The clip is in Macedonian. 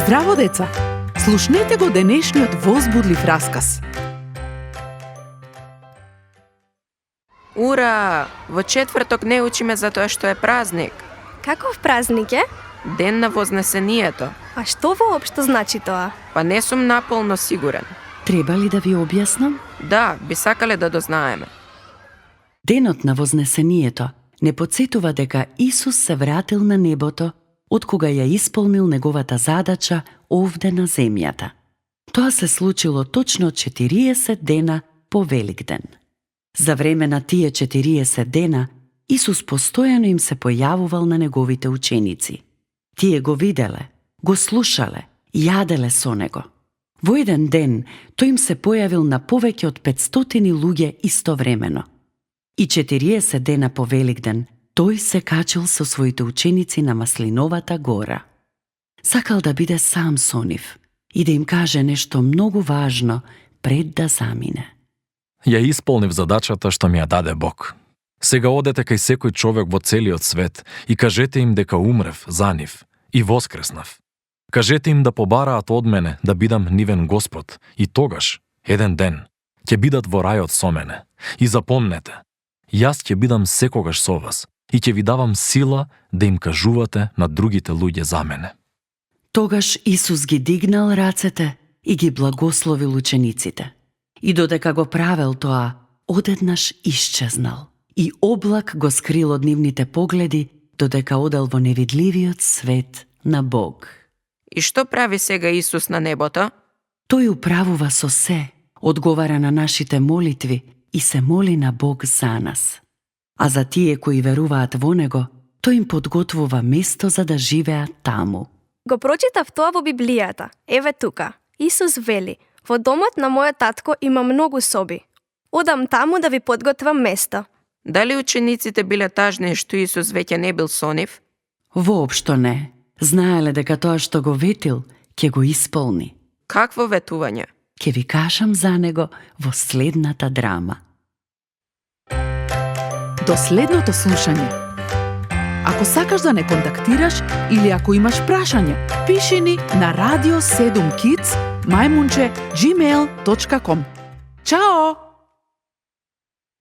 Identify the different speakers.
Speaker 1: Здраво, деца! Слушнете го денешниот возбудлив расказ.
Speaker 2: Ура! Во четврток не учиме за тоа што е празник.
Speaker 3: Каков празник е?
Speaker 2: Ден на Вознесението.
Speaker 3: А што воопшто значи тоа?
Speaker 2: Па не сум наполно сигурен.
Speaker 4: Треба ли да ви објаснам?
Speaker 2: Да, би сакале да дознаеме.
Speaker 4: Денот на Вознесението не потсетува дека Исус се вратил на небото од кога ја исполнил неговата задача овде на земјата. Тоа се случило точно 40 дена по Великден. За време на тие 40 дена, Исус постојано им се појавувал на неговите ученици. Тие го виделе, го слушале, јаделе со него. Во еден ден, тој им се појавил на повеќе од 500 луѓе истовремено. И 40 дена по Великден, тој се качил со своите ученици на Маслиновата гора. Сакал да биде сам со нив и да им каже нешто многу важно пред да замине.
Speaker 5: Ја исполнив задачата што ми ја даде Бог. Сега одете кај секој човек во целиот свет и кажете им дека умрев за нив и воскреснав. Кажете им да побараат од мене да бидам нивен Господ и тогаш, еден ден, ќе бидат во рајот со мене. И запомнете, јас ќе бидам секогаш со вас и ќе ви давам сила да им кажувате на другите луѓе за мене.
Speaker 4: Тогаш Исус ги дигнал рацете и ги благословил учениците. И додека го правел тоа, одеднаш исчезнал. И облак го скрил од нивните погледи, додека одел во невидливиот свет на Бог.
Speaker 2: И што прави сега Исус на небото?
Speaker 4: Тој управува со се, одговара на нашите молитви и се моли на Бог за нас. А за тие кои веруваат во Него, тој им подготвува место за да живеат таму.
Speaker 3: Го прочитав тоа во Библијата. Еве тука. Исус вели: во домот на мојот татко има многу соби. Одам таму да ви подготвам место.
Speaker 2: Дали учениците биле тажни што Исус веќе не бил со нив?
Speaker 4: Воопшто не. Знаеле дека тоа што го ветил, ќе го исполни.
Speaker 2: Какво ветување?
Speaker 4: Ќе ви кажам за него во следната драма.
Speaker 1: До следното слушање. Ако сакаш да не контактираш или ако имаш прашање, пиши ни на radio7kids@gmail.com. Чао!